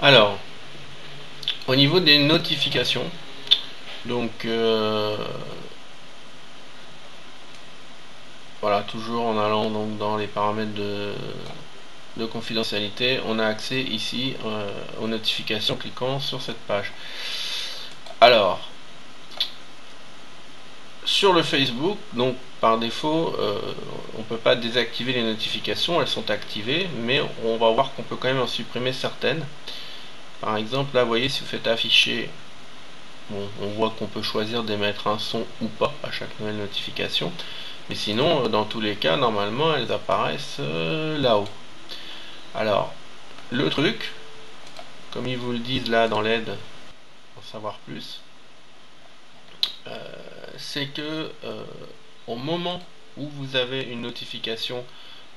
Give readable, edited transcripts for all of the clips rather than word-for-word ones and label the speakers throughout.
Speaker 1: Alors, au niveau des notifications, donc voilà, toujours en allant donc dans les paramètres de confidentialité, on a accès ici aux notifications en cliquant sur cette page. Alors, sur le Facebook, donc par défaut, on ne peut pas désactiver les notifications, elles sont activées, mais on va voir qu'on peut quand même en supprimer certaines. Par exemple, là, vous voyez, si vous faites afficher, bon, on voit qu'on peut choisir d'émettre un son ou pas à chaque nouvelle notification. Mais sinon, dans tous les cas, normalement, elles apparaissent là-haut. Alors, le truc, comme ils vous le disent là dans l'aide, pour savoir plus, c'est que au moment où vous avez une notification,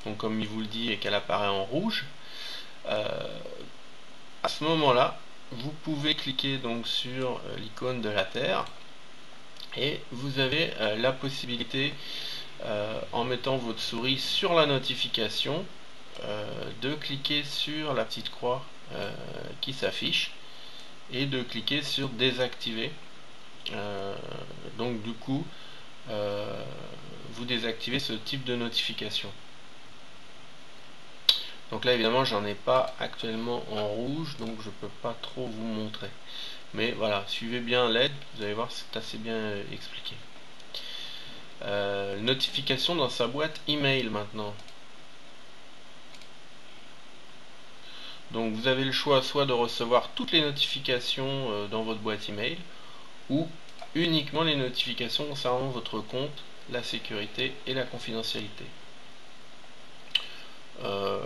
Speaker 1: donc comme il vous le dit et qu'elle apparaît en rouge, euh, à ce moment-là, vous pouvez cliquer donc sur l'icône de la Terre et vous avez la possibilité, en mettant votre souris sur la notification, de cliquer sur la petite croix qui s'affiche et de cliquer sur désactiver. Donc du coup, vous désactivez ce type de notification. Donc là évidemment j'en ai pas actuellement en rouge, donc je peux pas trop vous montrer. Mais voilà, suivez bien l'aide, vous allez voir c'est assez bien expliqué. Notification dans sa boîte email maintenant. Donc vous avez le choix soit de recevoir toutes les notifications dans votre boîte email ou uniquement les notifications concernant votre compte, la sécurité et la confidentialité. Euh,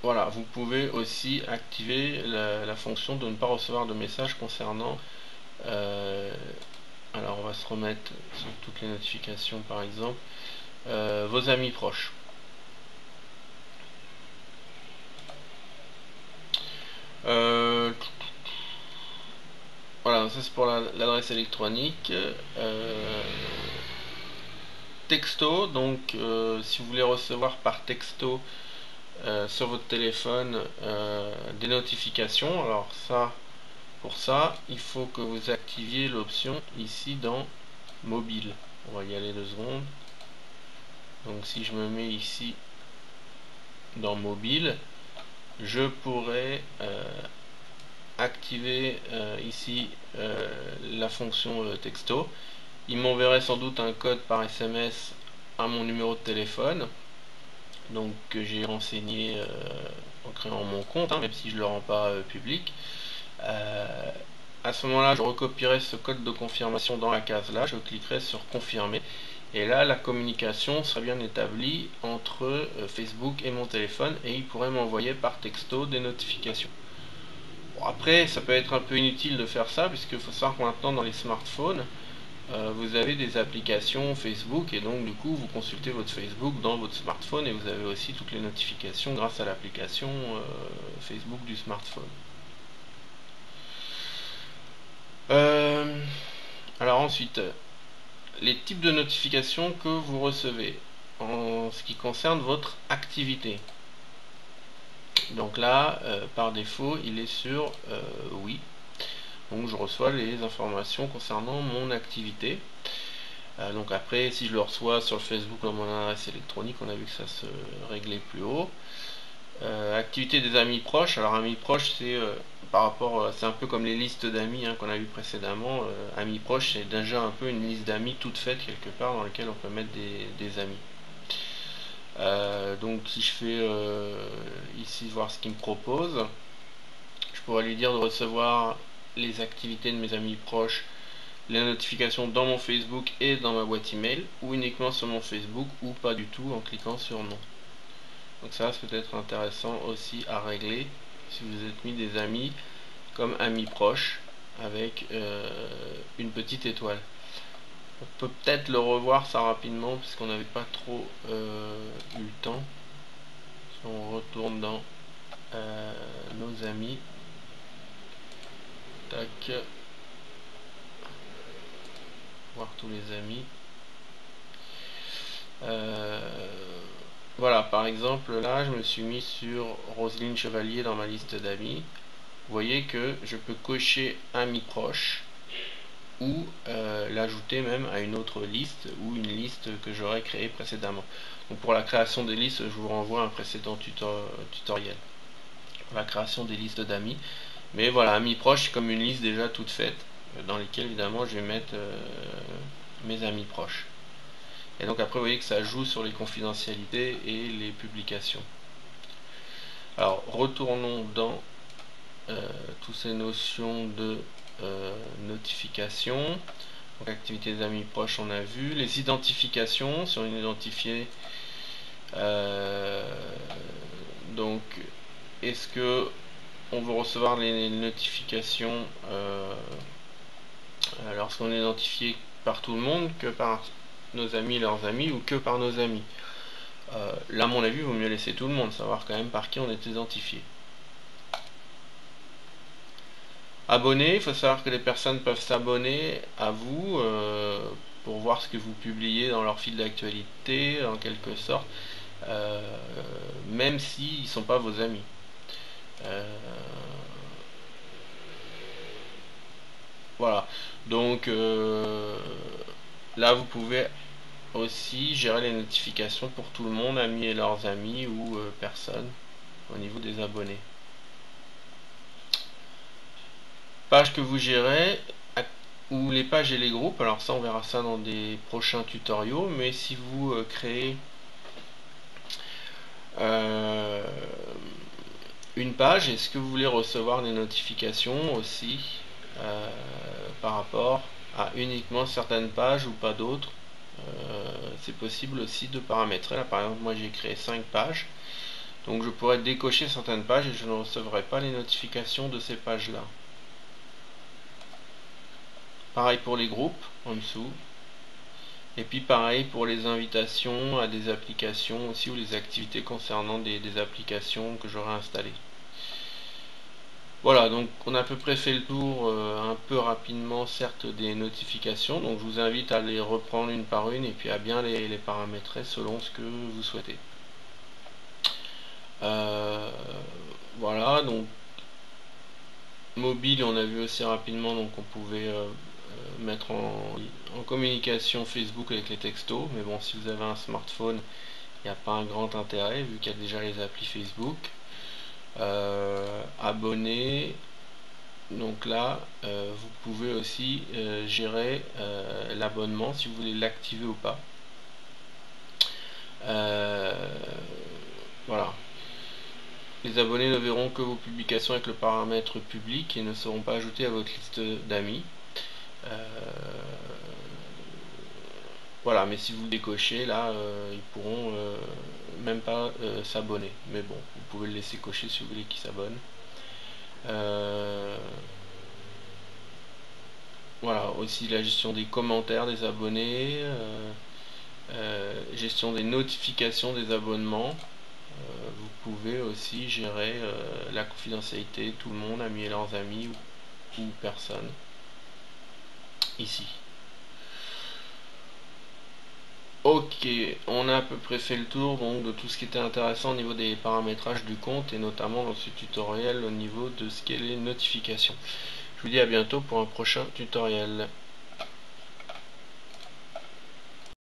Speaker 1: voilà, vous pouvez aussi activer la fonction de ne pas recevoir de messages concernant, alors on va se remettre sur toutes les notifications par exemple, vos amis proches. Euh, voilà, ça c'est pour l'adresse électronique. Texto, donc si vous voulez recevoir par texto sur votre téléphone des notifications, alors ça, pour ça, il faut que vous activiez l'option ici dans mobile. On va y aller 2 secondes. Donc si je me mets ici dans mobile, je pourrais activer ici la fonction texto. Il m'enverrait sans doute un code par SMS à mon numéro de téléphone, donc que j'ai renseigné en créant mon compte, même si je ne le rends pas public. À ce moment-là, je recopierai ce code de confirmation dans la case là, je cliquerai sur confirmer, et là la communication sera bien établie entre Facebook et mon téléphone, et il pourrait m'envoyer par texto des notifications. Bon, après, ça peut être un peu inutile de faire ça, puisqu'il faut savoir que maintenant dans les smartphones, vous avez des applications Facebook, et donc du coup vous consultez votre Facebook dans votre smartphone et vous avez aussi toutes les notifications grâce à l'application Facebook du smartphone. Euh, alors ensuite, les types de notifications que vous recevez en ce qui concerne votre activité. Donc là, par défaut, il est sur oui. Donc je reçois les informations concernant mon activité. Donc après, si je le reçois sur le Facebook dans mon adresse électronique, on a vu que ça se réglait plus haut. Activité des amis proches. Alors amis proches, c'est par rapport, c'est un peu comme les listes d'amis qu'on a vu précédemment. Amis proches, c'est déjà un peu une liste d'amis toute faite quelque part dans laquelle on peut mettre des amis. Donc si je fais ici voir ce qu'il me propose, je pourrais lui dire de recevoir les activités de mes amis proches, les notifications dans mon Facebook et dans ma boîte email, ou uniquement sur mon Facebook, ou pas du tout en cliquant sur non. Donc ça c'est peut-être intéressant aussi à régler si vous êtes mis des amis comme amis proches avec une petite étoile. On peut peut-être le revoir ça rapidement puisqu'on n'avait pas trop eu le temps. Si on retourne dans nos amis, tac, voir tous les amis. voilà, par exemple, là, je me suis mis sur Roselyne Chevalier dans ma liste d'amis. Vous voyez que je peux cocher ami proche ou l'ajouter même à une autre liste ou une liste que j'aurais créée précédemment. Donc pour la création des listes, je vous renvoie à un précédent tutoriel pour la création des listes d'amis. Mais voilà, amis proches, c'est comme une liste déjà toute faite dans lesquelles évidemment je vais mettre mes amis proches. Et donc après, vous voyez que ça joue sur les confidentialités et les publications. Alors, retournons dans toutes ces notions de notification. Donc, activité des amis proches, on a vu. Les identifications, si on est identifié, donc, est-ce que on veut recevoir les notifications lorsqu'on est identifié par tout le monde, que par nos amis et leurs amis, ou que par nos amis? Là, à mon avis, il vaut mieux laisser tout le monde, savoir quand même par qui on est identifié. Abonner, il faut savoir que les personnes peuvent s'abonner à vous pour voir ce que vous publiez dans leur fil d'actualité, en quelque sorte, euh, même s'ils ne sont pas vos amis. Euh, voilà. Donc là, vous pouvez aussi gérer les notifications pour tout le monde, amis et leurs amis ou personnes au niveau des abonnés. Page que vous gérez ou les pages et les groupes, alors ça on verra ça dans des prochains tutoriaux, mais si vous créez euh, une page, est-ce que vous voulez recevoir des notifications aussi euh, par rapport à uniquement certaines pages ou pas d'autres? C'est possible aussi de paramétrer. Là par exemple moi j'ai créé 5 pages, donc je pourrais décocher certaines pages et je ne recevrai pas les notifications de ces pages là. Pareil pour les groupes en dessous. Et puis pareil pour les invitations à des applications aussi ou les activités concernant des applications que j'aurai installées. Voilà, donc on a à peu près fait le tour un peu rapidement certes des notifications, donc je vous invite à les reprendre une par une et puis à bien les paramétrer selon ce que vous souhaitez. Euh, voilà, donc mobile on a vu aussi rapidement, donc on pouvait mettre en communication Facebook avec les textos, mais bon si vous avez un smartphone il n'y a pas un grand intérêt vu qu'il y a déjà les applis Facebook. Abonner, donc là vous pouvez aussi gérer l'abonnement si vous voulez l'activer ou pas. Voilà. Les abonnés ne verront que vos publications avec le paramètre public et ne seront pas ajoutés à votre liste d'amis. Euh, voilà, mais si vous le décochez, là, ils pourront même pas s'abonner. Mais bon, vous pouvez le laisser cocher si vous voulez qu'ils s'abonnent. Voilà, aussi la gestion des commentaires des abonnés, gestion des notifications des abonnements. Vous pouvez aussi gérer la confidentialité, tout le monde, amis et leurs amis ou personne, ici. Ok, on a à peu près fait le tour donc de tout ce qui était intéressant au niveau des paramétrages du compte et notamment dans ce tutoriel au niveau de ce qu'est les notifications. Je vous dis à bientôt pour un prochain tutoriel.